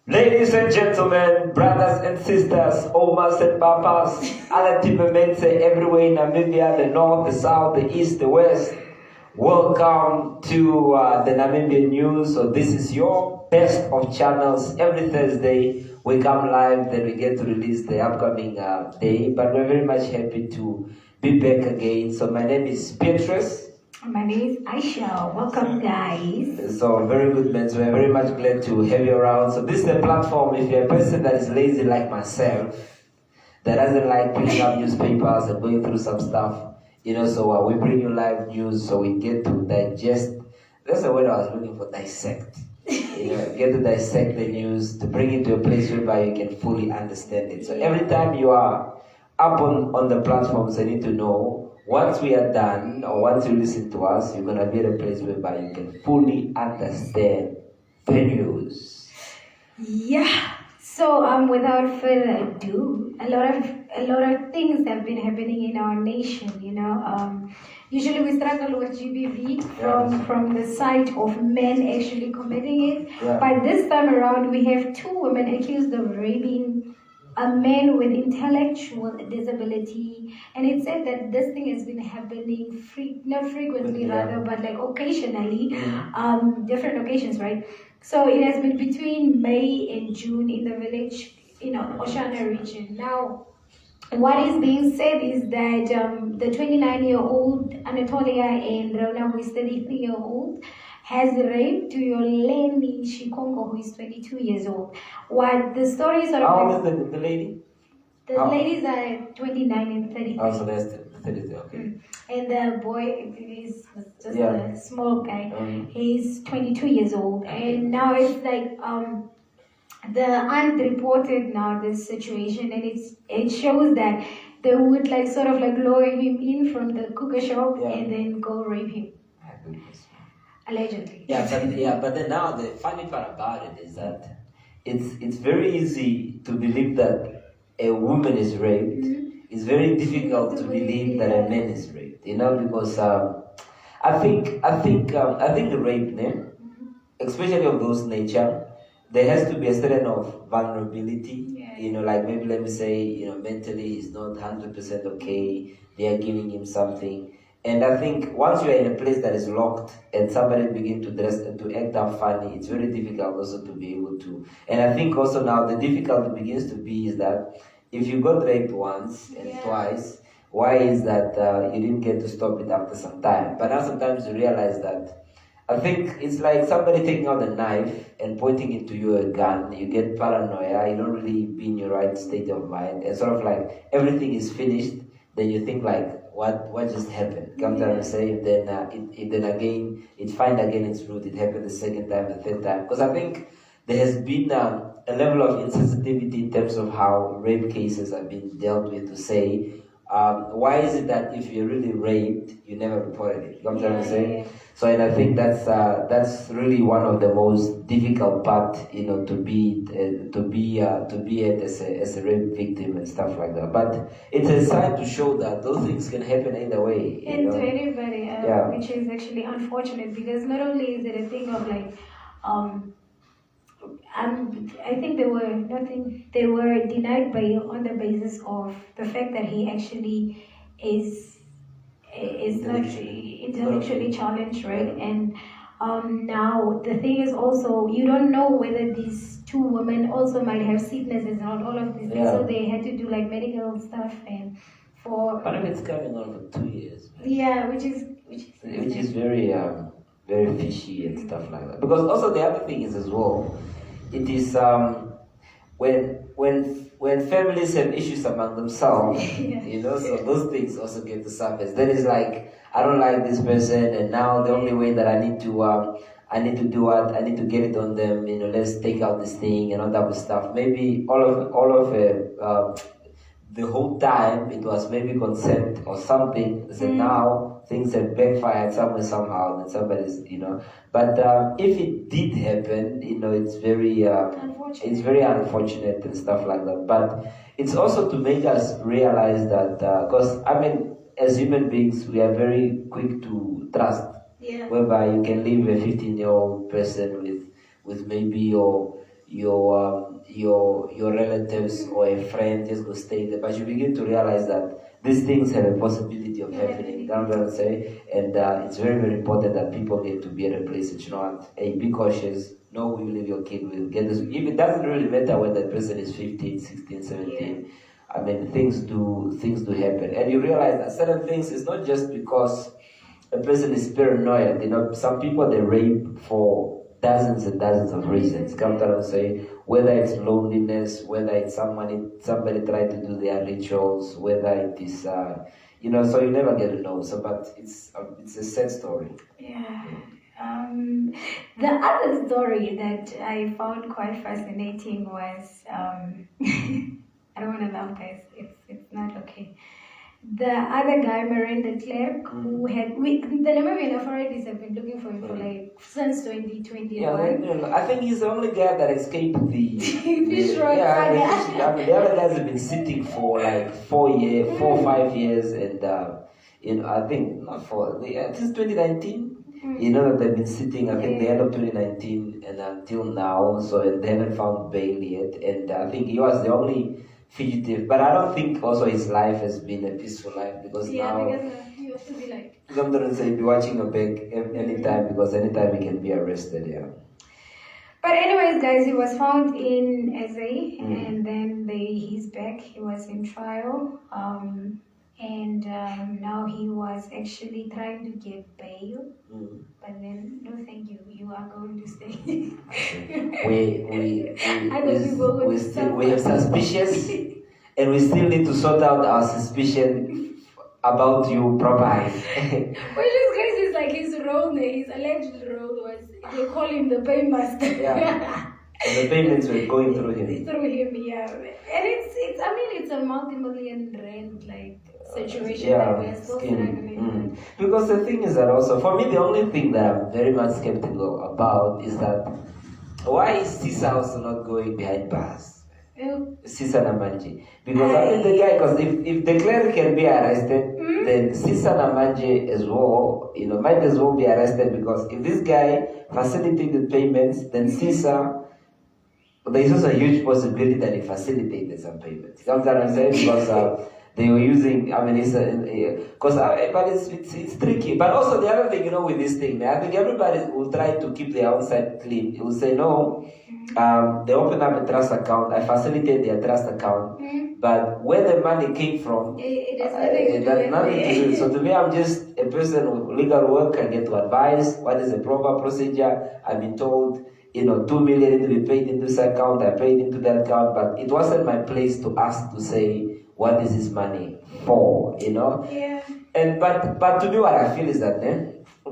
Ladies and gentlemen, brothers and sisters, omas and papas, other teammates everywhere in Namibia, the north, the south, the east, the west. Welcome to the Namibian news. So this is your best of channels. Every Thursday we come live, then we get to release the upcoming day. But we're very much happy to be back again. So my name is Petrus. My name is Aisha. Welcome, guys. So very good, man. So we're very much glad to have you around. So this is the platform. If you're a person that is lazy like myself, that doesn't like picking up newspapers and going through some stuff, so we bring you live news so we get to digest. That's the word I was looking for, dissect. Get to dissect the news, to bring it to a place whereby you can fully understand it. So every time you are up on the platforms, I need to know, once we are done, or once you listen to us, you're going to be at a place whereby you can fully understand the news. Yeah. So without further ado, a lot of things have been happening in our nation. Usually we struggle with GBV from the side of men actually committing it. Yeah. But this time around, we have two women accused of raping a man with intellectual disability, and it said that this thing has been happening not frequently, rather, but like occasionally, different occasions, right? So it has been between May and June in the village, Oshana region. Now, what is being said is that the 29-year-old Anatolia and Rona, who is 33-year-old, has raped Yoleni Shikongo, who is 22 years old. What the story sort of... How old is the lady? The ladies are 29 and 33. Oh, so that's 33, okay. And the boy is just a small guy. He's 22 years old. And now it's like... the aunt reported now this situation, and it shows that they would like sort of like lure him in from the cooker shop and then go rape him. Allegedly. But then now the funny part about it is that it's very easy to believe that a woman is raped. Mm-hmm. It's very difficult to believe that a man is raped. Because I think the rape, especially of those nature, there has to be a certain of vulnerability. Like maybe let me say, mentally he's not 100% okay. They are giving him something. And I think once you are in a place that is locked and somebody begin to dress and to act up funny, it's very difficult also to be able to. And I think also now the difficulty begins to be is that if you got raped once and twice, why is that you didn't get to stop it after some time? But now sometimes you realize that I think it's like somebody taking out a knife and pointing it to you, a gun. You get paranoia, you don't really be in your right state of mind. And sort of like everything is finished, then you think like, what just happened? Come to say, then again, it find again its root. It happened the second time, the third time. Because I think there has been a level of insensitivity in terms of how rape cases have been dealt with to say, why is it that if you're really raped, you never reported it? Come to say. So, and I think that's really one of the most difficult part, to be it as a rape victim and stuff like that. But it's a sign to show that those things can happen either way. And to anybody, which is actually unfortunate, because not only is it a thing of like, I think they were denied on the basis of the fact that he actually is not intellectually challenged, right? And now the thing is also, you don't know whether these two women also might have sicknesses and all of these things, so they had to do like medical stuff and for. But it's coming on for 2 years. Man. Yeah, which is very very fishy and stuff like that. Because also the other thing is as well, it is when families have issues among themselves, so those things also get to surface. Then it's like, I don't like this person, and now the only way that I need to do what I need to get it on them. Let's take out this thing and all that of stuff. Maybe all of the whole time it was maybe consent or something. So now things have backfired somehow, and somebody's, But if it did happen, it's very unfortunate and stuff like that. But it's also to make us realize that, because as human beings, we are very quick to trust. Whereby you can leave a 15-year-old person with maybe your your relatives or a friend just go stay there, but you begin to realize that these things have a possibility of happening. You know what I'm saying? And it's very, very important that people get to be at a place that, you know what, hey, be cautious. No, we will leave your kid, we'll get this. If it doesn't really matter whether the person is 15, 16, 17. I mean, things do happen. And you realize that certain things is not just because a person is paranoid. You know, some people, they rape for dozens and dozens of reasons. Come to say, whether it's loneliness, whether it's somebody tried to do their rituals, whether it is, you know, so you never get to know. So, but it's a sad story. Yeah. The other story that I found quite fascinating was, I don't want to laugh, guys. It's not okay. The other guy, Miranda Clark, who had the Namibian authorities have been looking for him for like since 2021. Yeah, I think he's the only guy that escaped the fish road. I mean, the other guys have been sitting for like 4 or 5 years, and you know, I think not for since 2019. You know that they've been sitting, I think, the end of 2019 and until now, so they haven't found bail yet. And I think he was the only fugitive, but I don't think also his life has been a peaceful life, because now you have to be like, I'm going to say, be watching your back anytime, because anytime he can be arrested. Yeah. But anyways, guys, he was found in SA, and then he's back. He was in trial, and now he was actually trying to get bail. But then, no, thank you. You are going to stay. we have suspicious, and we still need to sort out our suspicion about you properly. Well, this case is like his role, his alleged role was, they call him the paymaster. Yeah. And the payments were going through him. Through him, yeah. And it's a multi-million rand like situation that we're still struggling. Because the thing is that also, for me, the only thing that I'm very much skeptical about is that why is CISA also not going behind bars? CISA Namanje. Because I think the guy, because if the cleric can be arrested, then CISA Namanje as well, you know, might as well be arrested, because if this guy facilitated payments, then CISA, there is also a huge possibility that he facilitated some payments. You know what I'm saying? Because they were using, I mean, but it's tricky. But also the other thing, you know, with this thing, I think everybody will try to keep their own side clean. It will say, no, they open up a trust account, I facilitate their trust account, but where the money came from, it has nothing to do with it. So to me, I'm just a person with legal work. I get to advise what is the proper procedure. I've been told, you know, 2 million to be paid into this account, I paid into that account, but it wasn't my place to ask to say, what is this money for, you know? Yeah. And but to me, what I feel is that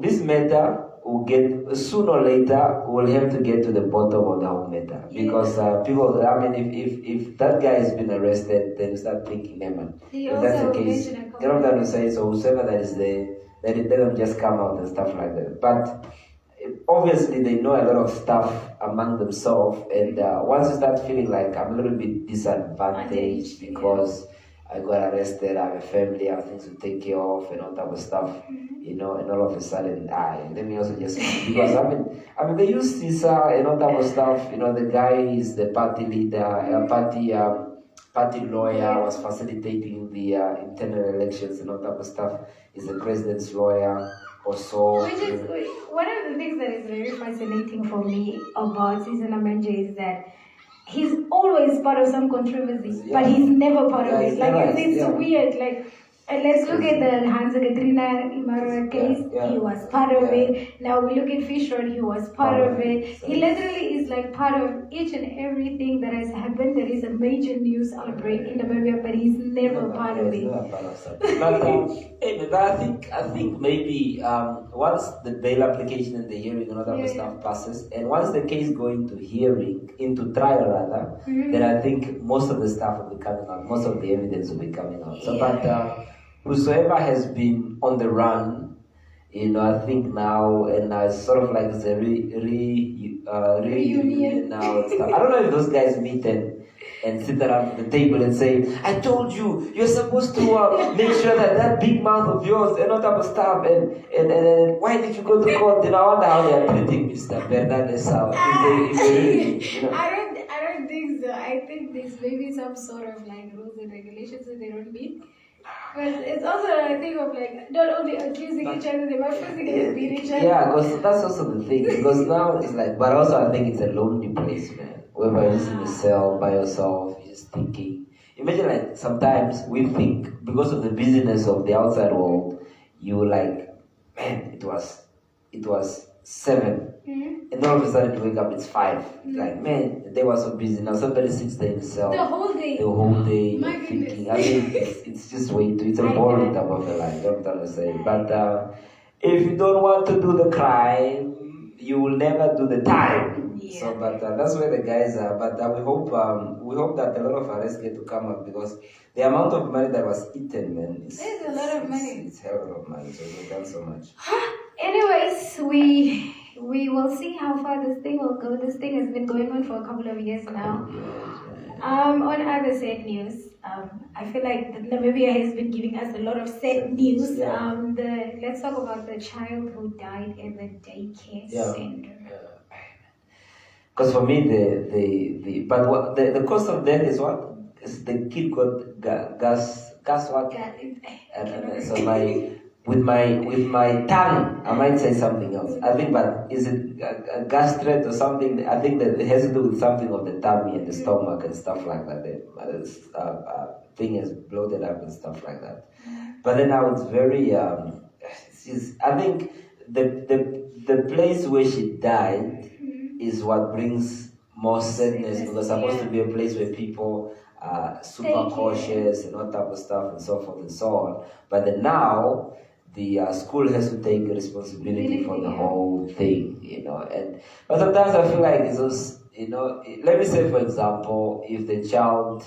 this matter will get, sooner or later, we'll have to get to the bottom of the whole matter. Because people, I mean, if that guy has been arrested, then start thinking, man, if that's the case, you know what I'm saying? So whoever that is there, let them just come out and stuff like that. But obviously they know a lot of stuff among themselves, and once you start feeling like I'm a little bit disadvantaged because I got arrested, I have a family, I have things to take care of, and all type of stuff, you know, and all of a sudden, let me also just, because I mean, they use CISA and all type of stuff, you know, the guy is the party leader, party lawyer, was facilitating the internal elections and all type of stuff, is the president's lawyer. Also, which is one of the things that is very fascinating for me about CISA Namanje is that he's always part of some controversy, but he's never part of it. Like it's weird. Like let's look at the Hans Katrina Imara case. He was part of it. Now we look at Fish Road. He was part of it. He literally is like part of each and everything that has happened. There is a major news outbreak in Namibia, but he's never part of it. But I think maybe once the bail application and the hearing and all that stuff passes, and once the case go into trial rather, then I think most of the stuff will be coming out. Most of the evidence will be coming out. So, but whosoever has been on the run, you know, I think now, and it's sort of like it's a reunion now. And stuff. I don't know if those guys meet and and sit around the table and say, I told you, you're supposed to make sure that that big mouth of yours and all type of stuff, and why did you go to court? I wonder how they are treating Mr. Bernardes Sao. I don't think so. I think there's maybe some sort of like rules and regulations that they don't meet. But it's also a thing of like not only accusing each other, they might physically beat each other. Yeah, because that's also the thing. Because now it's like, but also I think it's a lonely place, man. Whereby you're just in a cell by yourself, you're just thinking. Imagine like sometimes we think because of the busyness of the outside world, you like, man, it was 7. And all of a sudden you wake up, it's 5. Like, man, the day was so busy. Now somebody sits there in the cell. The whole day. The whole day. My thinking. goodness. I mean, it's just way too, it's a boring type of a life, that's what I'm trying to say. But if you don't want to do the crime, you will never do the time. Yeah. So, but that's where the guys are. But we hope that a lot of arrests get to come up because the amount of money that was eaten, man, there's a lot of money. It's hell of money. So we've done so much. Anyways, we will see how far this thing will go. This thing has been going on for a couple of years now. On other sad news, I feel like Namibia has been giving us a lot of sad news. Yeah. Let's talk about the child who died in the daycare center. Because for me, the cause of death is what? Is the kid got gas what? So with my tongue, I might say something else. I think, but is it a gastret or something? I think that it has to do with something of the tummy and the stomach and stuff like that. The thing is bloated up and stuff like that. But then now it's very. I think the place where she died is what brings more sadness because it's supposed to be a place where people are super cautious and all type of stuff and so forth and so on. But then now the school has to take responsibility for the whole thing, but sometimes I feel like it's just, let me say for example, if the child,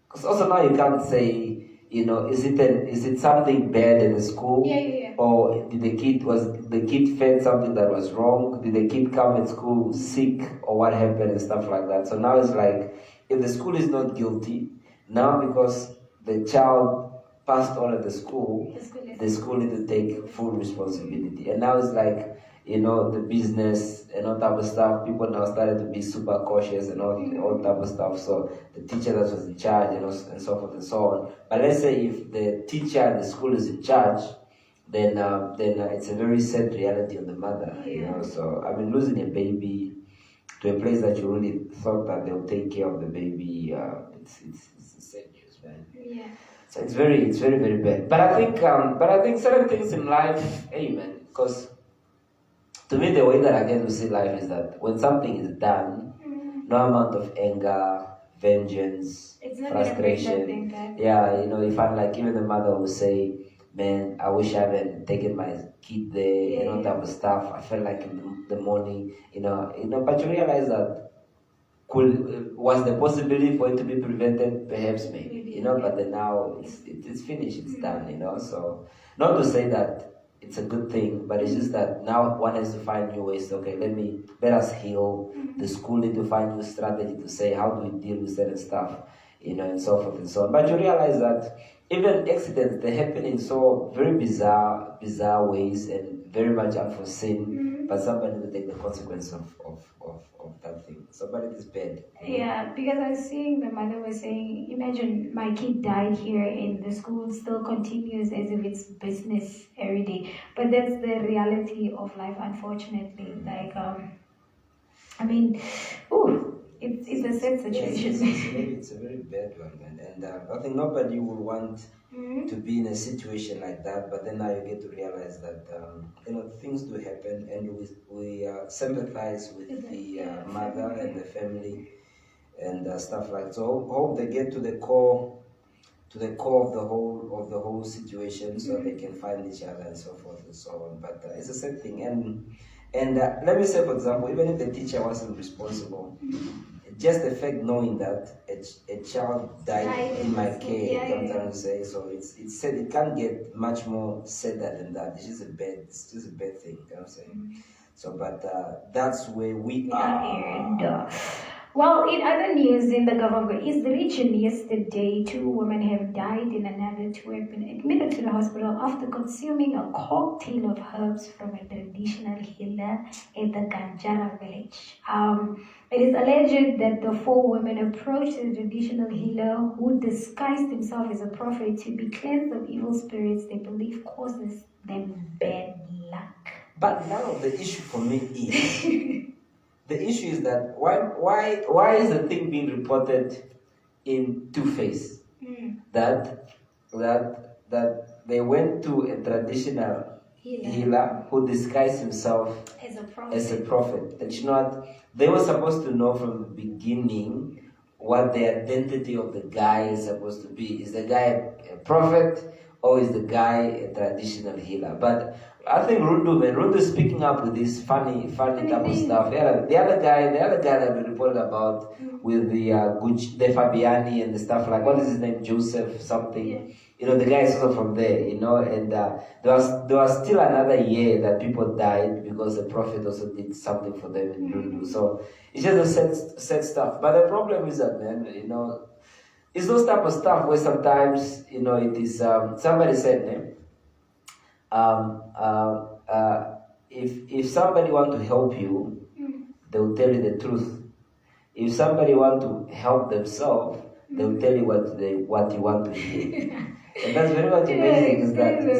because also now you can't say, is it something bad in the school? Or did the kid fed something that was wrong? Did the kid come at school sick or what happened and stuff like that? So now it's like, if the school is not guilty, now because the child passed on at the school need to take full responsibility. And now it's like, the business and all type of stuff, people now started to be super cautious and all type of stuff. So the teacher that was in charge, and so forth and so on. But let's say if the teacher at the school is in charge, then it's a very sad reality on the mother, So, I mean, losing a baby to a place that you really thought that they'll take care of the baby, it's sad news, man. Yeah. So it's very, very bad. But I think certain things in life, amen, because to me the way that I get to see life is that when something is done, no amount of anger, vengeance, frustration. If I'm like, even the mother will say, man, I wish I hadn't taken my kid there, and all type of stuff. I felt like in the morning, but you realize that was the possibility for it to be prevented? Perhaps maybe, but then now it's finished, it's done, so not to say that it's a good thing, but it's just that now one has to find new ways. Okay, let us heal. The school need to find new strategy to say how do we deal with certain stuff, and so forth and so on. But you realize that even accidents, they happen in so very bizarre ways and very much unforeseen, but somebody will take the consequence of that thing. Somebody is bad. Yeah, because I was seeing the mother was saying, imagine my kid died here and the school still continues as if it's business every day. But that's the reality of life, unfortunately. Like, it's a sad situation. It's a very bad one, man. And I think nobody would want to be in a situation like that. But then now you get to realize that things do happen, and we sympathize with the mother and the family and stuff like that. So hope they get to the core of the whole situation, so they can find each other and so forth and so on. But it's a sad thing, and let me say, for example, even if the teacher wasn't responsible, just the fact knowing that a child died in my care, I'm trying to say, so it's said, it can't get much more sadder than that. It's just a bad thing, you know what I'm saying? So, but that's where we are. Well, in other news in the government, East region yesterday, 2 women have died and another 2 have been admitted to the hospital after consuming a cocktail of herbs from a traditional healer in the Kanjara village. It is alleged that the 4 women approached the traditional healer who disguised himself as a prophet to be cleansed of evil spirits they believe causes them bad luck. But now the issue for me is the issue is that why is the thing being reported in two-phase? That they went to a traditional healer who disguised himself as a prophet. And you know what? They were supposed to know from the beginning what the identity of the guy is supposed to be. Is the guy a prophet or is the guy a traditional healer? But I think Rundu is picking up with this funny type of stuff. Yeah, the other guy that we reported about with the Fabiani and the stuff, like, what is his name, Joseph something. Yeah. You know, the guy is also from there. You know, and there was still another year that people died because the prophet also did something for them in Rundu. So it's just a sad stuff. But the problem is that, man, you know, it's those type of stuff where sometimes, you know, it is somebody said, man, if somebody want to help you, they will tell you the truth. If somebody want to help themselves, they will tell you what you want to hear. And that's very much amazing. Is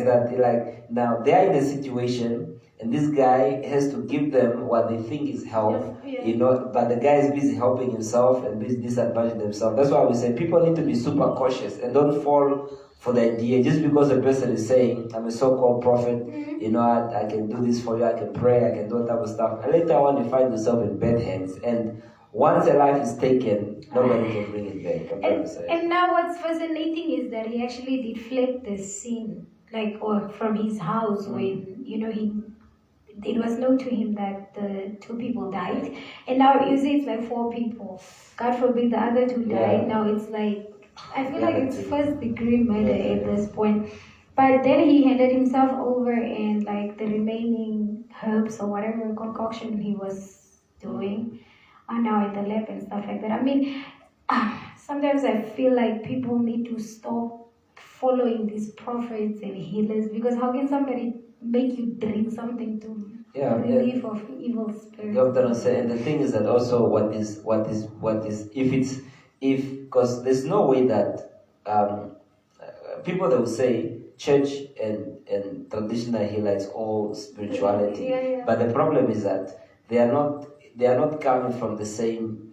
that like, now they are in a situation, and this guy has to give them what they think is help. You know, but the guy is busy helping himself and busy disadvantaging himself. That's why we say people need to be super cautious and don't fall for the idea just because a person is saying, I'm a so-called prophet, you know, I can do this for you, I can pray, I can do that type of stuff. And later on, you find yourself in bad hands. And once a life is taken, nobody can bring it back. And now what's fascinating is that he actually deflect the scene, like, or from his house when, you know, it was known to him that the 2 people died. And now you say it's like 4 people. God forbid the other 2 died. Now it's like, I feel like it's first degree murder at this point. But then he handed himself over, and like the remaining herbs or whatever concoction he was doing are now in the lab and stuff like that. I mean, sometimes I feel like people need to stop following these prophets and healers, because how can somebody make you drink something to relief of evil spirits? And the thing is that also what is because there's no way that people that will say church and traditional healer is all spirituality, but the problem is that they are not coming from the same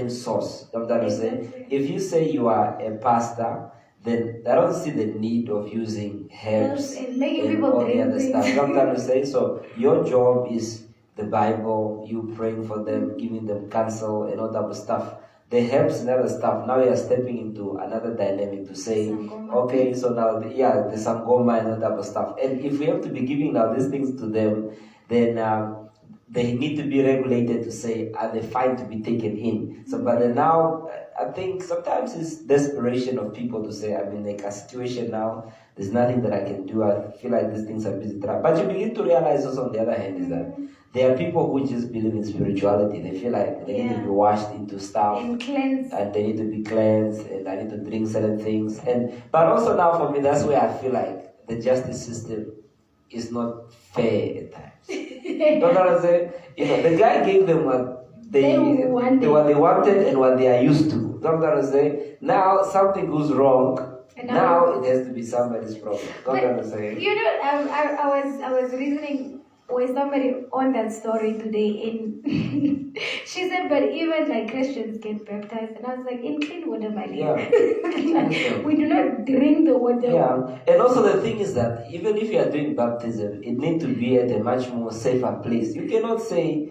source. You know what I'm saying? If you say you are a pastor, then I don't see the need of using herbs and all the other stuff. You know what I'm saying? So your job is the Bible, you praying for them, giving them counsel and all that type of stuff. The herbs and other stuff, now you are stepping into another dynamic to say, okay, so now, the Sangoma and all that type of stuff. And if we have to be giving now these things to them, then they need to be regulated to say, are they fine to be taken in? So, but then now, I think sometimes it's desperation of people to say, I'm in like a situation now, there's nothing that I can do, I feel like these things are busy. But you begin to realize also on the other hand is that there are people who just believe in spirituality. They feel like they need to be washed into stuff. And cleansed. And they need to be cleansed, and I need to drink certain things. But also now for me, that's where I feel like the justice system is not fair at times. You know what I'm saying? You know, the guy gave them what they wanted and what they are used to. You know what I'm saying? Now something goes wrong. Now it has to be somebody's problem. You know what I'm saying? You know, I was reasoning with somebody on that story today, and she said, but even like Christians get baptized, and I was like, in clean water, my dear. Like, we do not drink the water. Yeah, and also the thing is that even if you are doing baptism, it needs to be at a much more safer place. You cannot say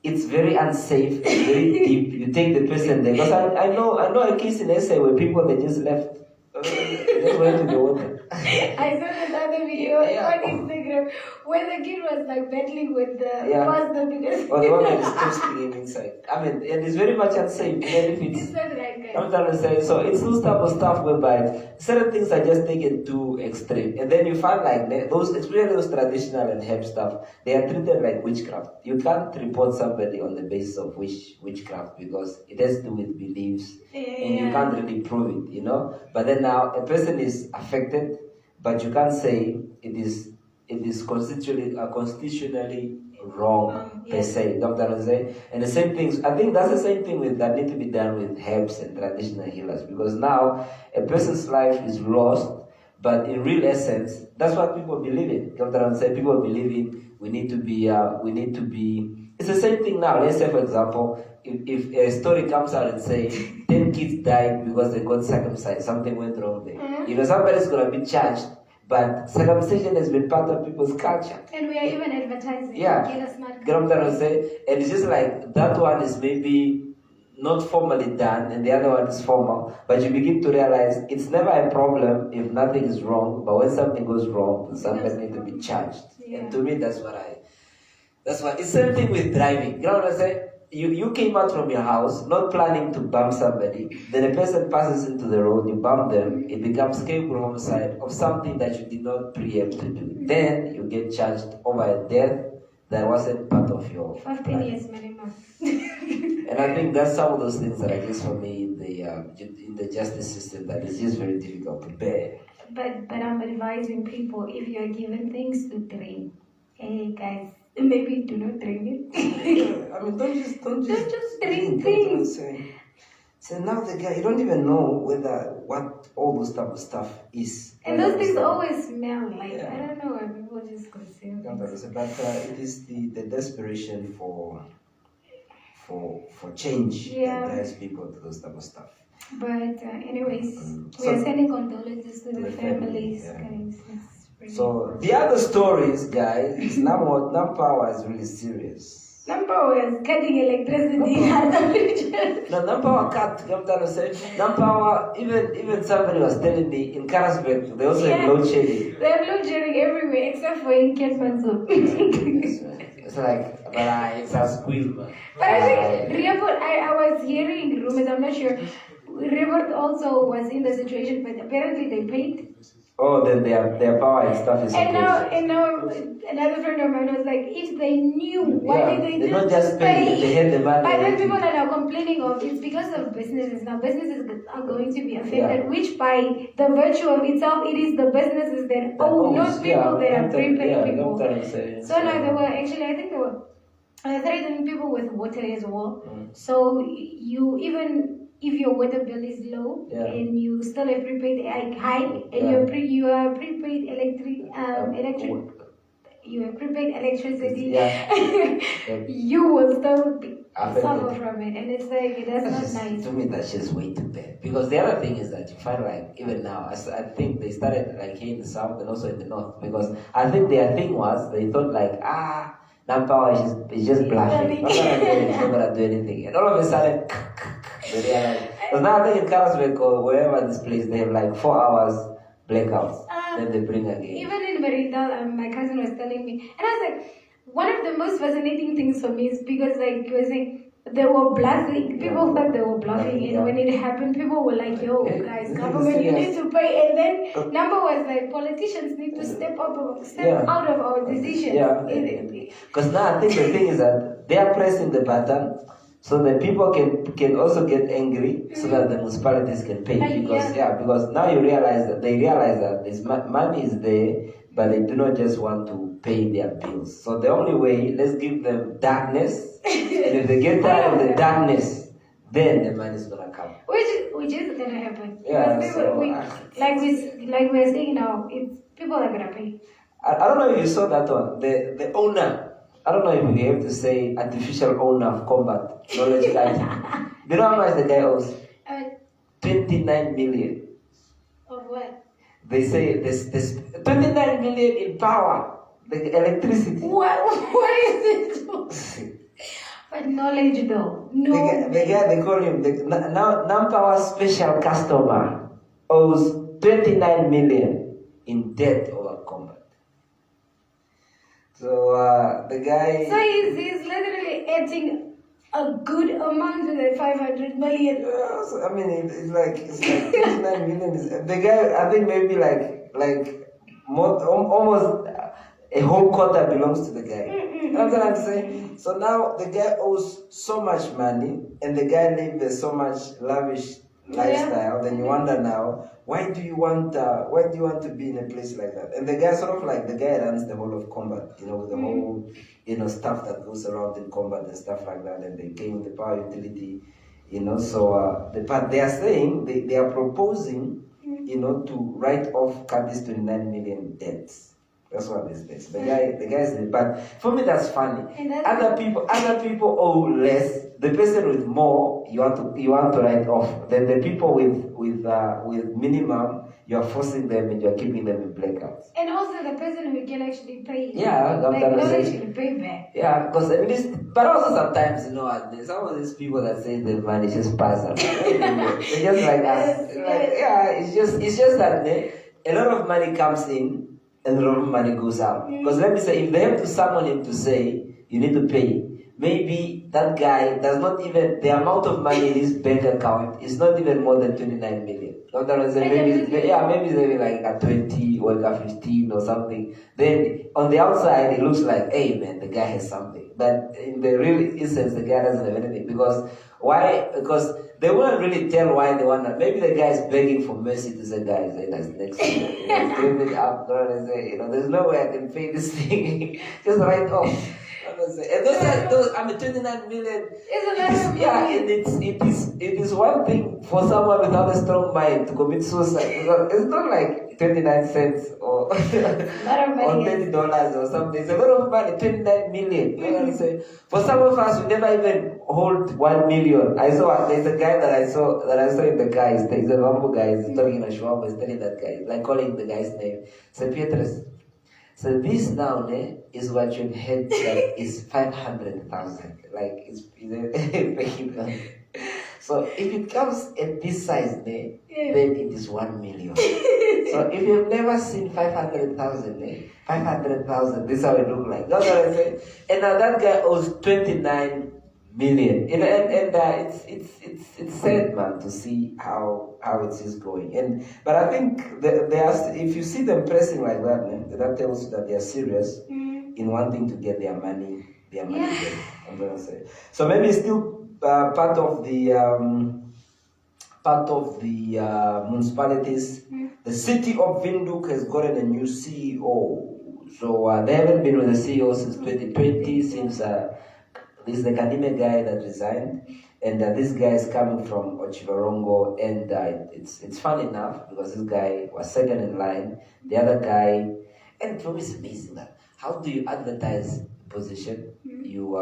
it's very unsafe, very deep. You take the person there, because I know a case in SA where people they just left. Just went to the water. I saw that other video on Instagram where the kid was like battling with the Yeah. pastor because Or the one that is toasting inside. I mean, it is very much unsafe, even if it's it's. not right, guys. I'm trying to say, so it's those type of stuff whereby certain things are just taken too extreme, and then you find like those, especially those traditional and herb stuff, they are treated like witchcraft. You can't report somebody on the basis of witchcraft because it has to do with beliefs, and you can't really prove it, you know. But then now a person is affected, but you can't say it is constitutionally wrong per se. Dr. Say, and the same things. I think that's the same thing with that need to be done with herbs and traditional healers, because now a person's life is lost, but in real essence, that's what people believe in. Dr. Say, people believe in we need to be. It's the same thing now. Let's say, for example, if a story comes out and say 10 kids died because they got circumcised, something went wrong there. You know, somebody's gonna be charged. But circumcision has been part of people's culture. And we are even advertising. Yeah. And it's just like that one is maybe not formally done and the other one is formal. But you begin to realize it's never a problem if nothing is wrong. But when something goes wrong, somebody needs to be charged. Yeah. And to me, that's what it's the same thing with driving. You know what I'm saying? You came out from your house not planning to bump somebody, then a person passes into the road, you bump them, it becomes capable homicide of something that you did not preempt to do. Then you get charged over a death that wasn't part of your 15 years minimum. And I think that's some of those things that I guess for me in the justice system that is just very difficult to bear. But I'm advising people, if you're given things to drink, hey guys, maybe do not drink it. I mean, don't just drink things. So now the guy, you don't even know what all those type of stuff is. And those things always smell like, I don't know why people just consume things. But it is the desperation for change that drives people to those type of stuff. But anyways, we are sending condolences to the families, guys. So the other stories, guys, is Nampower is really serious. Nampower is cutting electricity out of region. No, Nampower cut. Nampower, even somebody was telling me in Karasburg, they also have load shedding. They have load shedding everywhere except for in Ketmanzo. It's like, but it's a squeal, man. But I think I was hearing rumors, I'm not sure. Revert also was in the situation, but apparently they paid. Oh, then their power and stuff is and now another friend of mine was like, if they knew, why did they not just pay? They had the money. But then people that are complaining of it's because of businesses. Now businesses are going to be affected, which by the virtue of itself, it is the businesses that own, not people that are prepaying people. So now they were actually, I think they were threatening people with water as well. So you even if your water bill is low and you still have prepaid high and you are prepaid electricity, you will still suffer from it, and it's like that's not nice. To me, that's just way too bad. Because the other thing is that you find like even now, I think they started like here in the south and also in the north. Because I think their thing was they thought like Nampower is just bluffing. It's not gonna do anything, and all of a sudden. Because now I think in Karasburg or wherever this place, they have like 4 hours blackouts. Then they bring again. Even in Merida, my cousin was telling me, and I was like, one of the most fascinating things for me is because like you were saying, they were bluffing. People thought they were bluffing, and when it happened, people were like, "Yo, guys, government, you need to pay." And then number was like, politicians need to step out of our decisions. Because now I think the thing is that they are pressing the button. So that people can also get angry, so that the municipalities can pay. Because now they realize that this money is there, but they do not just want to pay their bills. So the only way, let's give them darkness, and if they get tired of the darkness, then the money is gonna come. Which is gonna happen. Like we're saying now, people are gonna pay. I don't know if you saw that one. The owner. I don't know if we have to say artificial owner of combat knowledge guys. Do you know how much the guy owes? 29 million. Of what? They say this 29 million in power, the electricity. What is it? But knowledge though. No. The guy they call him Nampower special customer owes 29 million in debt over combat. So the guy. So he's literally acting a good amount of that 500 million. So, I mean, it's like 29 million. The guy, I think maybe more, almost a whole quarter belongs to the guy. You know what I'm saying? So now the guy owes so much money, and the guy lives a so much lavish lifestyle. Then you wonder now, why do you want to be in a place like that? And the guy the guy runs the whole of combat, with the whole stuff that goes around in combat and stuff like that, and they came with the power utility, So but they are saying they are proposing, to write off cut this 29 million debts. That's what this is. The guy is, but for me that's funny. Other people owe less. The person with more, you want to write off. Then the people with minimum, you are forcing them and you are keeping them in blackouts. And also the person who can actually pay. Yeah, not actually pay back. Yeah, because at least, but also sometimes some of these people that say the money just pass them. They just like us. It's just that a lot of money comes in. And a lot of money goes out. Because let me say, if they have to summon him to say, you need to pay, maybe that guy does not even, the amount of money in his bank account is not even more than 29 million. Maybe like a 20 or a 15 or something. Then on the outside, it looks like, hey man, the guy has something. But in the real instance, the guy doesn't have anything. Why? Because they wouldn't really tell why they want that. Maybe the guy is begging for mercy to say, guys, that's next year. It up, there's no way I can pay this thing. Just write off. And those 29 million. And it is one thing for someone without a strong mind to commit suicide. Because it's not like 29 cents or $20 or something. It's a lot of money, 29 million. You know what I'm saying? For some of us, we never even hold 1 million. There's a guy that I saw in the car. He's a Mambo guy. He's talking in a shop. He's telling that guy, like calling the guy's name. So Petrus. So this now is what you've had that is 500,000. Like it's so if it comes at this size then it is 1 million. So if you've never seen 500,000, 500,000, this is how it look like. That's what I say. And now that guy owes 29 million. And it's sad, man, to see how it is going. But I think if you see them pressing like that, that tells you that they are serious in wanting to get their money back. I'm gonna say. So maybe it's still part of the municipalities. The city of Windhoek has gotten a new CEO. So they haven't been with the CEO since 2020, since this is the Kanime guy that resigned. And this guy is coming from Ochivarongo, and it's fun enough because this guy was second in line. The other guy, and for me it's amazing that how do you advertise position? You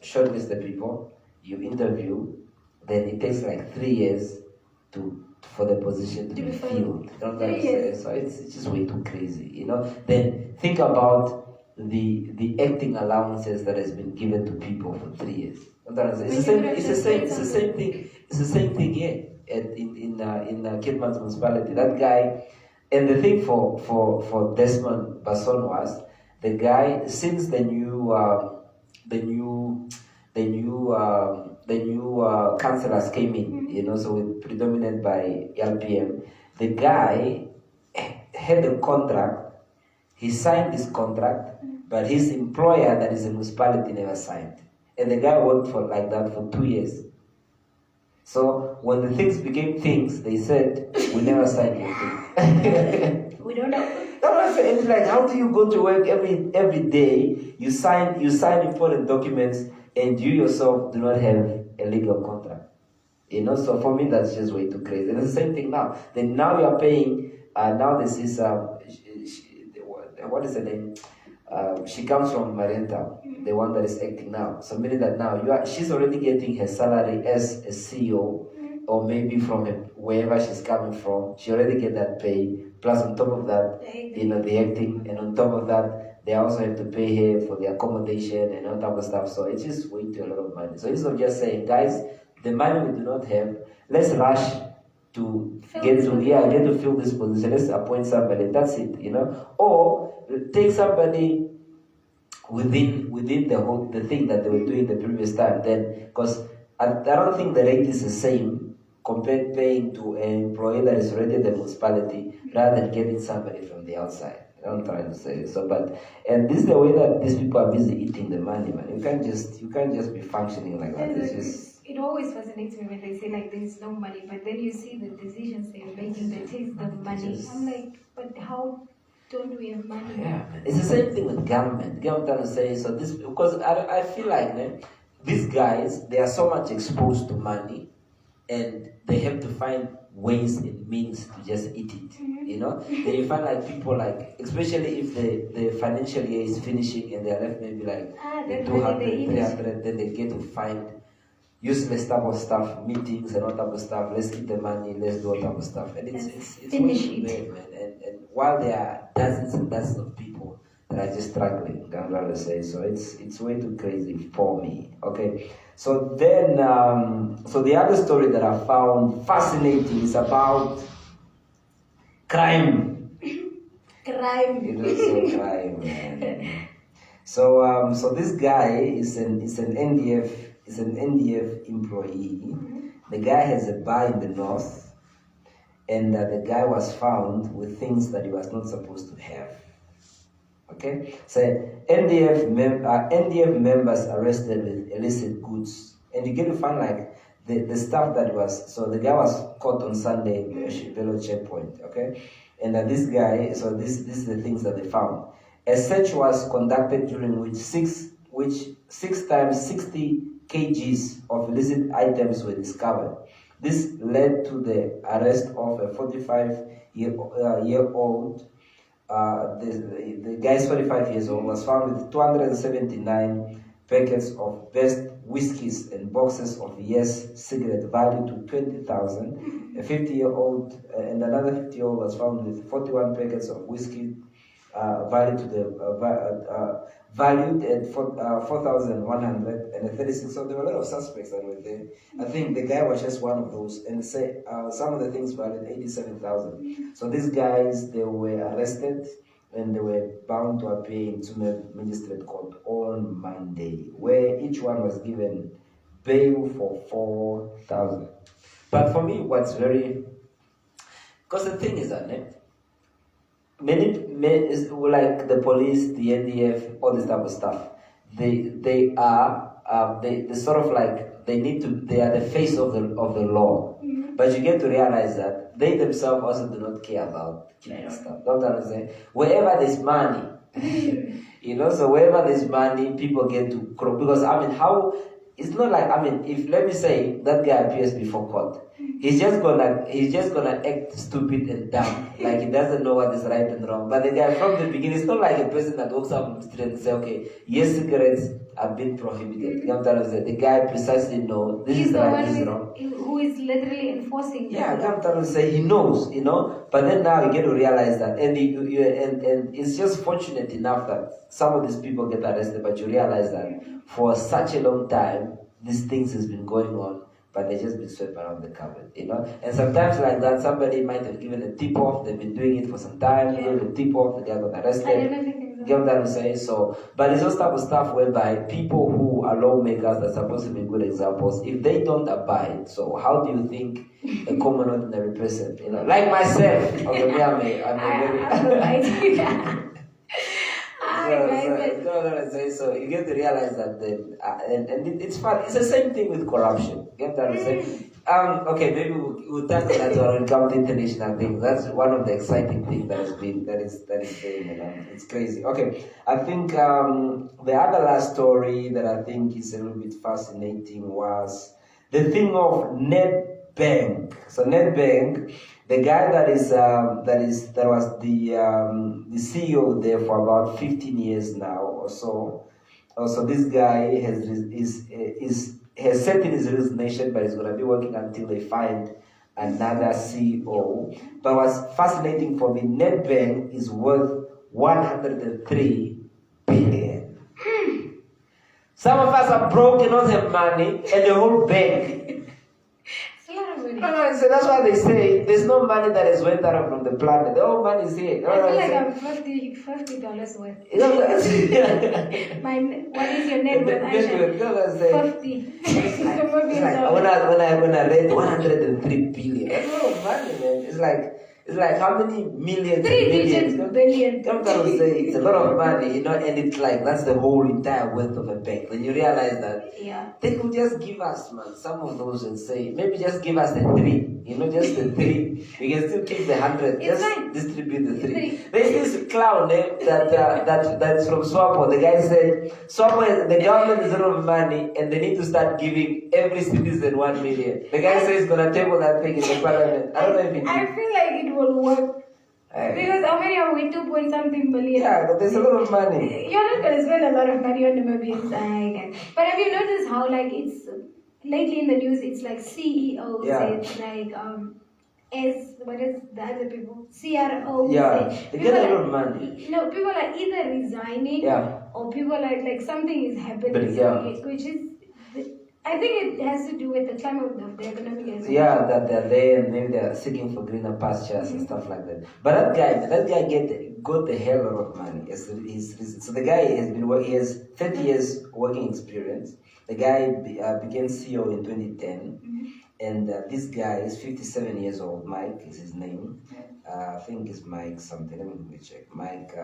shortlist the people, you interview, then it takes like 3 years for the position to be filled. So it's just way too crazy, Then think about the acting allowances that has been given to people for 3 years. It's the same thing here in Kidman's municipality. That guy, and the thing for Desmond Basson was the guy since the new councillors came in, so with predominant by LPM, the guy had a contract. He signed this contract, but his employer, that is a municipality, never signed. And the guy worked for 2 years. So when the things became things, they said, we never signed anything. We don't know. And it's like, how do you go to work every day, you sign important documents, and you yourself do not have a legal contract? So for me, that's just way too crazy. And it's the same thing now. Then now you are paying, now this is, what is her name? She comes from Marienta, the one that is acting now. So meaning that now she's already getting her salary as a CEO, or maybe from wherever she's coming from. She already get that pay. Plus on top of that, the acting, and on top of that, they also have to pay her for the accommodation and all type of stuff. So it's just way too a lot of money. So instead of just saying, guys, the money we do not have, let's rush to get to fill this position. Let's appoint somebody. That's it, Or take somebody within the thing that they were doing the previous time. Then, because I don't think the rate is the same compared paying to an employee that is already at the municipality rather than getting somebody from the outside. I'm trying to say so, and this is the way that these people are busy eating the money, man. You can't just be functioning like that. It's just, it always fascinates me when they say like there's no money, but then you see the decisions they're making that takes the money. I'm like, but how don't we have money? Yeah, it's the same thing with government. Government trying to say so this because I feel like these guys, they are so much exposed to money, and they have to find ways and means to just eat it. You know, then you find like people like, especially if the financial year is finishing and they're left maybe like 200, 300, then they get to find useless type of stuff, meetings and all type of stuff. Let's eat the money, let's do all type of stuff, and it's finish it, man. And while there are dozens and dozens of people that are just struggling, I'm trying to say, so it's way too crazy for me. Okay, so then so the other story that I found fascinating is about crime. Crime. You know, so crime, man. So this guy is an NDF employee. The guy has a bar in the north, and the guy was found with things that he was not supposed to have. Okay, so NDF members arrested with illicit goods, and you get to find like the stuff that was. So the guy was caught on Sunday in the Shipelo checkpoint. Okay, and this guy. So this is the things that they found. A search was conducted during which six times 60 kgs of illicit items were discovered. This led to the arrest of a 45-year-old. The guy is 45 years old, was found with 279 packets of best whiskeys and boxes of Yes cigarette valued to 20,000. A 50-year-old and another 50-year-old was found with 41 packets of whiskey valued at 4,100, and a 36. So there were a lot of suspects that were there. I think the guy was just one of those, and say some of the things valued 87,000. So these guys, they were arrested and they were bound to appear in Tsumeb Magistrate Court on Monday, where each one was given bail for 4,000. But for me, what's very, because the thing is that many is like the police, the NDF, all this type of stuff. They sort of like they are the face of the law. But you get to realize that they themselves also do not care about stuff. Don't understand? Wherever there's money, so wherever there's money, people get to because how. It's not like, if let me say that guy appears before court, he's just gonna act stupid and dumb, like he doesn't know what is right and wrong. But the guy from the beginning, it's not like a person that walks up on the street and say, okay, yes, cigarettes have been prohibited. You know what I'm saying? The guy precisely knows this is right, this is wrong. Who is literally enforcing. Yeah, I'm trying to say he knows, But then now you get to realize that, and it's just fortunate enough that some of these people get arrested, but you realize that for such a long time, these things has been going on, but they just been swept around the carpet, And sometimes like that, somebody might have given a tip-off. They've been doing it for some time. Given a tip-off, the guy got arrested. I don't think so. Get what I'm saying? So, but it's those type of stuff whereby people who are lawmakers that are supposed to be good examples, if they don't abide, so how do you think a common ordinary person, like myself, okay, I'm so you get to realize that and it's fun. It's the same thing with corruption. You get what I'm saying? Okay, maybe we'll tackle that when it comes to international things. That's one of the exciting things that is going on. It's crazy. Okay, I think the other last story that I think is a little bit fascinating was the thing of Nedbank. So Nedbank, the guy that was the CEO there for about 15 years now or so. Also, this guy has set in his resignation, but he's going to be working until they find another CEO. But what's fascinating for me, Nedbank is worth 103 billion. Some of us are broke and don't have money, and the whole bank. It's a lot of money. money. No, so that's why they say there's no money that has went out from the planet. All money is here. I feel like I'm $50 worth. You know, What is your net worth, Aisha? 50. it's like when I read 103 billion, that's a lot of money, man. It's like how many millions? 3 digits billion. I'm trying to say it's a lot of money, you know, and it's like that's the whole entire wealth of a bank. When you realize that they could just give us, man, some of those and say maybe just give us the 3, you know, just the 3. We can still keep the 100. It's just fine. distribute the 3. There's this clown that's from Swapo. The guy said Swapo, the government is a lot of money and they need to start giving every citizen 1 million. The guy says he's gonna table that thing in the parliament. I don't know if it. I feel like it will work. Because how many are we? 2 point something billion. Yeah, but there's a lot of money. You're not gonna spend a lot of money on Namibians. But have you noticed how like it's lately in the news? It's like CEOs. It's like what is the other people? CROs. Yeah, they get a lot of money. You know, people are either resigning or people are like something is happening. Which is. I think it has to do with the climate of the economy as well. Yeah, that they're there and maybe they're seeking for greener pastures and stuff like that. But that guy got the hell lot of money. So the guy he has 30 years working experience. The guy became CEO in 2010, and this guy is 57 years old. Mike is his name. I think it's Mike something. Let me check. Mike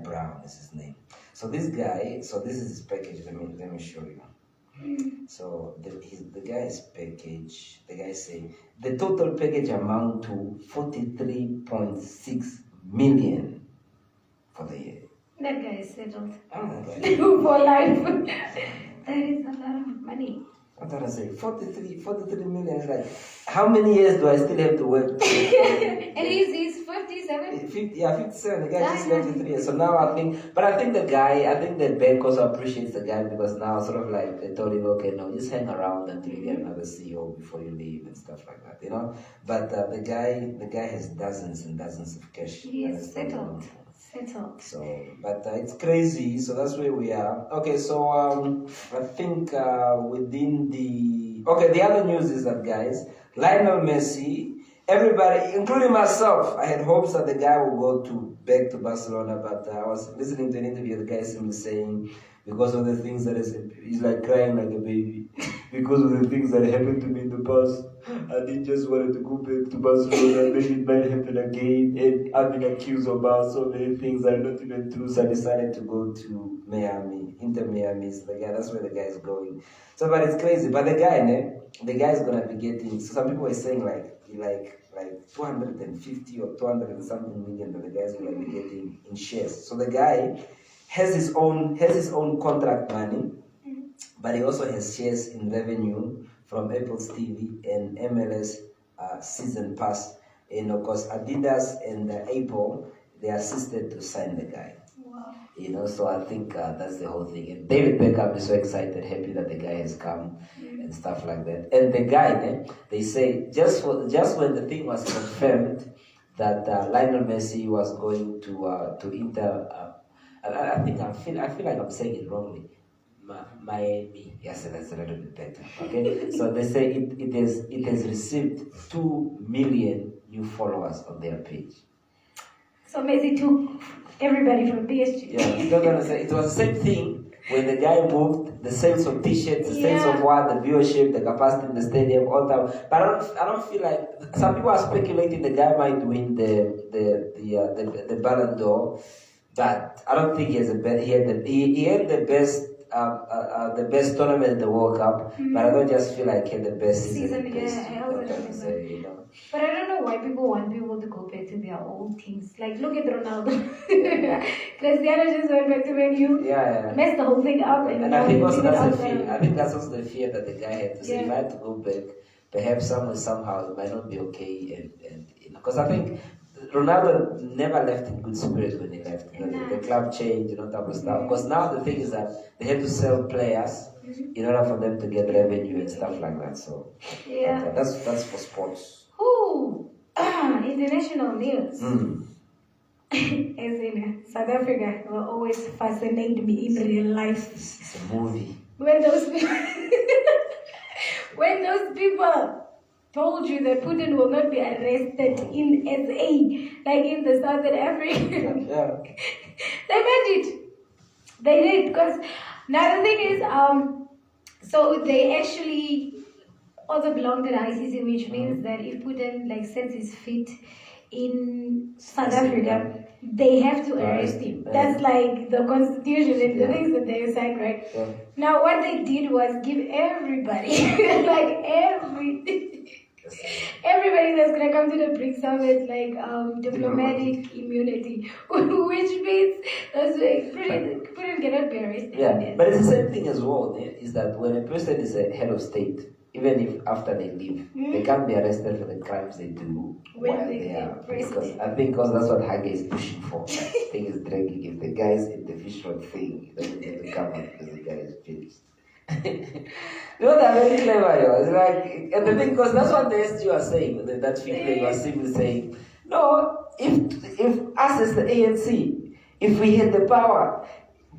Brown is his name. So this guy, this is his package. Let me show you. So the guy's package. The guy say the total package amount to 43.6 million for the year. That guy is settled. Okay. For life. That is a lot of money. I thought I say 43 million is like, how many years do I still have to work? And he's 57? 57. The guy just left in 3 years. So now I think the bank also appreciates the guy because now sort of like they told him, okay, no, just hang around until you get another CEO before you leave and stuff like that, you know. But the guy has dozens and dozens of cash. He is settled. So, but it's crazy. So that's where we are. Okay, so I think the other news is that, guys, Lionel Messi, everybody, including myself, I had hopes that the guy would go back to Barcelona, but I was listening to an interview. The guy simply saying, because of the things that he's like crying like a baby, because of the things that happened to me in the past. I didn't just wanted to go back to Barcelona, maybe it might happen again, and I've been accused about so many things that are not even true, so I decided to go to Miami, Inter Miami is that's where the guy is going. So, but it's crazy, but the guy is gonna be getting, so some people are saying like 250 or 200 and something million that the guy is gonna be getting in shares. So the guy has his own contract money, but he also has shares in revenue from Apple's TV and MLS season pass. And of course, Adidas and Apple, they assisted to sign the guy. Wow. You know, so I think that's the whole thing. And David Beckham is so excited, happy that the guy has come and stuff like that. And the guy, they say, just when the thing was confirmed that Lionel Messi was going to Inter, I feel like I'm saying it wrongly. Miami. Yes, that's a little bit better. Okay, so they say it has received 2 million new followers on their page. So Messi took everybody from PSG. Yeah, you're gonna say it was the same thing when the guy moved. The sales of T-shirts, the sales of the viewership, the capacity in the stadium, all that. But I don't feel like some people are speculating the guy might win the Ballon d'Or, but I don't think he has he had the best. The best tournament in the World Cup, but I don't just feel like he had the best season. But I don't know why people want people to go back to their old teams. Like, look at Ronaldo. Cristiano just went back to Man U. Messed the whole thing up. And I think also that's the fear. I think that's also the fear that the guy had to say, if I had to go back, perhaps somehow it might not be okay. And because I think Ronaldo never left in good spirits when he left. The club changed, type of stuff. Because now the thing is that they have to sell players in order for them to get revenue and stuff like that. So that's for sports. Ooh, international news. As in South Africa will always fascinate me in real life. It's a movie. When those when those people told you that Putin will not be arrested in SA, like in the Southern Africa, Yeah. they meant it. They did, because now the thing is, so they actually also belong to the ICC, which means that if Putin like sets his feet in South Africa, they have to arrest him. That's like the constitution and the things that they sign, right? Yeah. Now what they did was give everybody, like everybody that's gonna come to the BRICS summit, like diplomatic immunity, which means that's like Putin cannot be arrested. Yeah, but it's the same thing as well. Is that when a person is a head of state, even if after they leave, they can't be arrested for the crimes they do When while they they are. are Because president. I think because that's what Hage is pushing for. That thing is dragging. If the guy's in the fish rod thing, he doesn't need to come out because the guy is finished. You know, they're very clever, yo. It's like, and the thing, because that's what the SG was saying, that figure was simply saying, no, if us as the ANC, if we had the power,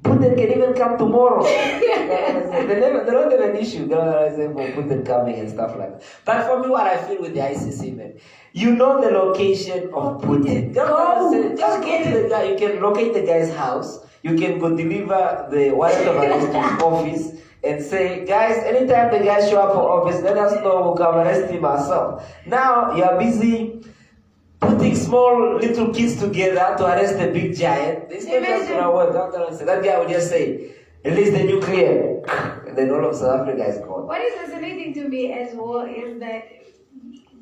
Putin can even come tomorrow. They don't have an issue for Putin coming and stuff like that. But for me, what I feel with the ICC, man, you know the location of Putin. Just go to the guy. You can locate the guy's house. You can go deliver the warrant of arrest to his office and say, guys, anytime the guys show up for office, let us know, we'll come arrest him ourselves. Now you are busy putting small little kids together to arrest the big giant. This is not just gonna work. That guy would just say, release the nuclear, and then all of South Africa is gone. What is fascinating to me as well is that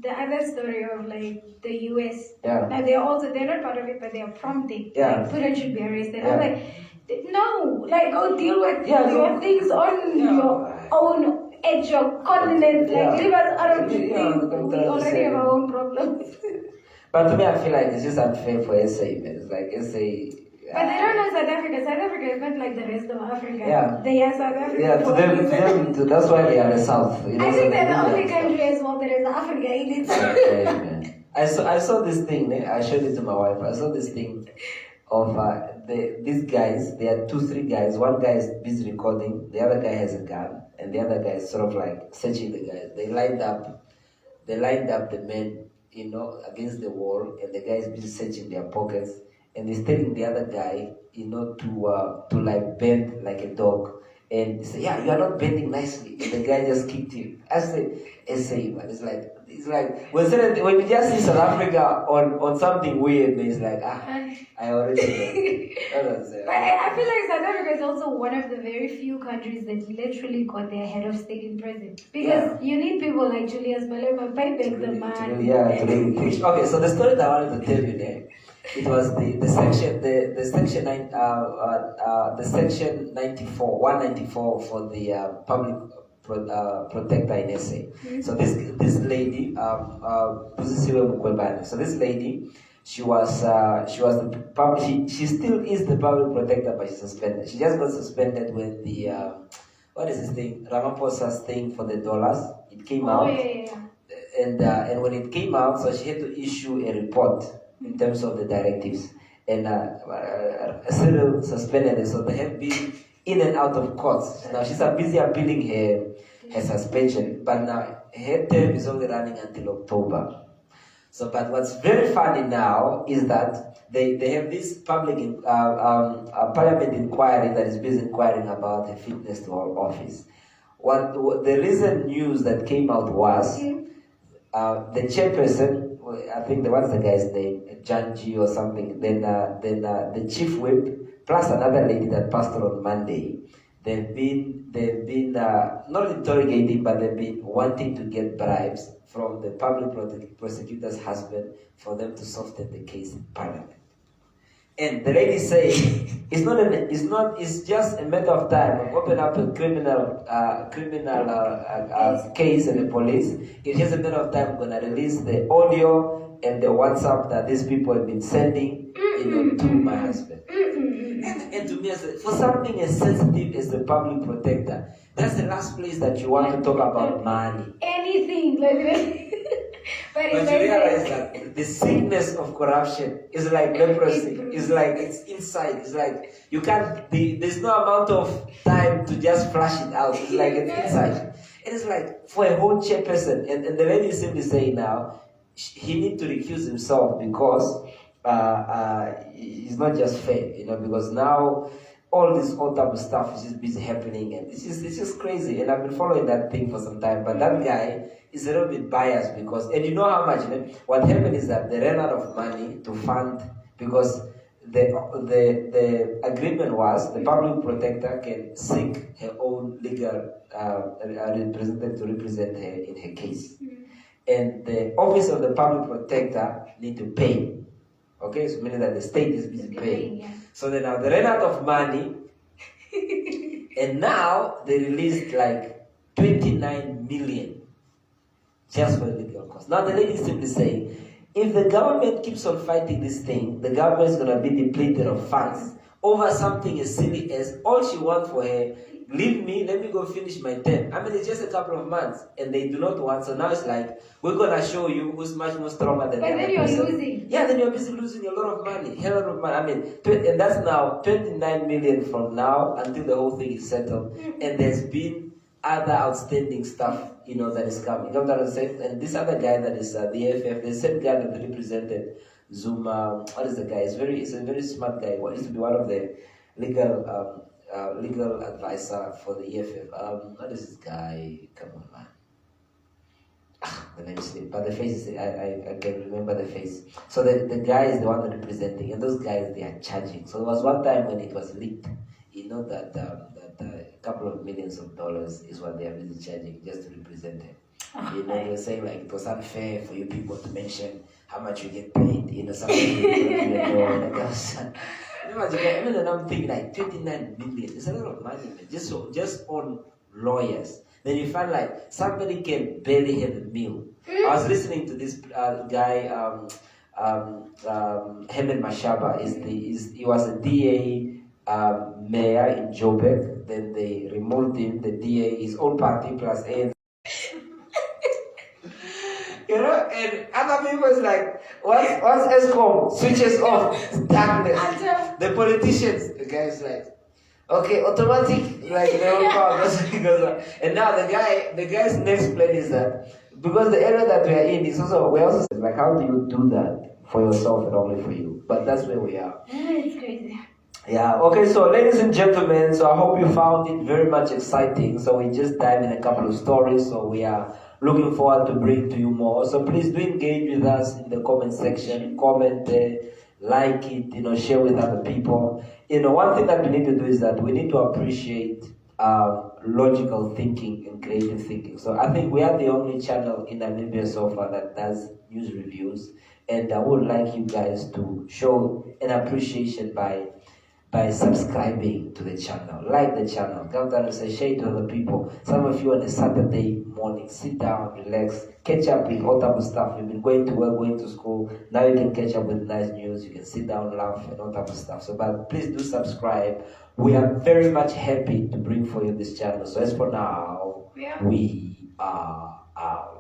the other story of like the US. Yeah. Now they're not part of it, but they are prompting. Yeah. Like Putin should be arrested. Yeah. I'm like, no, like go deal with Yeah, your things on your own at your continent. Like leave us out of these things. We already have our own problems. But to me, I feel like it's just unfair for SA, man. It's like SA. But they don't know South Africa. South Africa is not like the rest of Africa. Yeah. They are South Africa. Yeah, that's why they are the South. You know, I think they're the so only country as well that has Africa in it. Okay, man. I saw this thing. I showed it to my wife. I saw this thing of these guys. There are 2-3 guys. One guy is busy recording. The other guy has a gun, and the other guy is sort of like searching the guys. They lined up the men, you know, against the wall, and the guy is busy searching their pockets. And he's telling the other guy, you know, to like bend like a dog. And he said, yeah, you are not bending nicely. And the guy just kicked him. I said, man, it's like when you just see South Africa on something weird, it's like, I already know. But I feel like South Africa is also one of the very few countries that literally got their head of state in prison. Because you need people like Julius Malema, pay back the man. To really push. Okay, so the story that I wanted to tell you there, it was the section 194 for the public protector in SA. Mm-hmm. So this lady, so this lady, she still is the public protector, but she's suspended. She just got suspended when the what is this thing, Ramaphosa's thing for the dollars, it came out. Yeah. And when it came out, so she had to issue a report in terms of the directives, and Cyril suspended her, so they have been in and out of courts. Now she's busy appealing her suspension, but now her term is only running until October. So, but what's very funny now is that they have this public parliament inquiry that is busy inquiring about her fitness to hold office. What the recent news that came out was the chairperson, I think what's the guy's name, Janji or something. Then the chief whip plus another lady that passed on Monday. They've been not interrogating, but they've been wanting to get bribes from the public prosecutor's husband for them to soften the case in Parliament. And the lady saying it's just a matter of time. We've opened up a criminal case in the police. It's just a matter of time. We're gonna release the audio and the WhatsApp that these people have been sending, to my husband. And to me, for something as sensitive as the public protector, that's the last place that you want to talk about money. Anything like that. But you realize that the sickness of corruption is like leprosy. It's like it's inside. It's like you can't. There's no amount of time to just flush it out. It's like it's inside. And it's like, for a whole chairperson, and the lady is simply saying now, he need to recuse himself because it's not just fair, because now all this all type of stuff is just busy happening, and it's just crazy. And I've been following that thing for some time, but that guy is a little bit biased because, and you know how much, what happened is that they ran out of money to fund, because the agreement was the public protector can seek her own legal representative to represent her in her case. And the office of the public protector need to pay. Okay, so meaning that the state is busy paying. Yeah. So then now they ran out of money, and now they released like 29 million just for the legal cost. Now the lady is simply saying, if the government keeps on fighting this thing, the government is going to be depleted of funds over something as silly as all she wants for her, leave me, let me go finish my term. I mean, it's just a couple of months, and they do not want. So now it's like, we're going to show you who's much more stronger than the other But then you're person. losing. Yeah, then you're busy losing a lot of money, hell lot of money. I mean, and that's now 29 million from now until the whole thing is settled. And there's been other outstanding stuff, that is coming. You know what I'm saying? And this other guy that is the AFF, the same guy that represented Zuma, what is the guy? He's a very smart guy. He used to be one of the legal advisor for the EFF. What is this guy? Come on, man. The name is but the face is, I can remember the face. So the guy is the one that representing, and those guys, they are charging. So there was one time when it was leaked, that a couple of millions of dollars is what they are really charging just to represent him. They were saying like it was unfair for you people to mention how much you get paid, something Imagine, and I'm thinking like 29 million. It's a lot of money, man. Just on lawyers. Then you find like somebody can barely have a meal. I was listening to this guy, Herman Mashaba. He was a DA mayor in Joburg. Then they removed him. The DA, his own party plus ANC. And other people is like, once ESCOM switches off, it's darkness. The politicians, the guy is like, okay, automatic, like they all power. And now the guy's next plan is that because the area that we are in is also, we're also like, how do you do that for yourself and only for you? But that's where we are. It's crazy. Yeah, okay, so ladies and gentlemen, so I hope you found it very much exciting. So we just dive in a couple of stories, so we are looking forward to bring to you more. So please do engage with us in the comment section, comment, like it, share with other people. One thing that we need to do is that we need to appreciate logical thinking and creative thinking. So I think we are the only channel in Namibia so far that does news reviews, and I would like you guys to show an appreciation by subscribing to the channel, like the channel, come down and say, share it to other people. Some of you on a Saturday morning, sit down, relax, catch up with all type of stuff. You've been going to work, going to school, now you can catch up with nice news, you can sit down, laugh, and all type of stuff. So, but please do subscribe. We are very much happy to bring for you this channel. So as for now, we are out.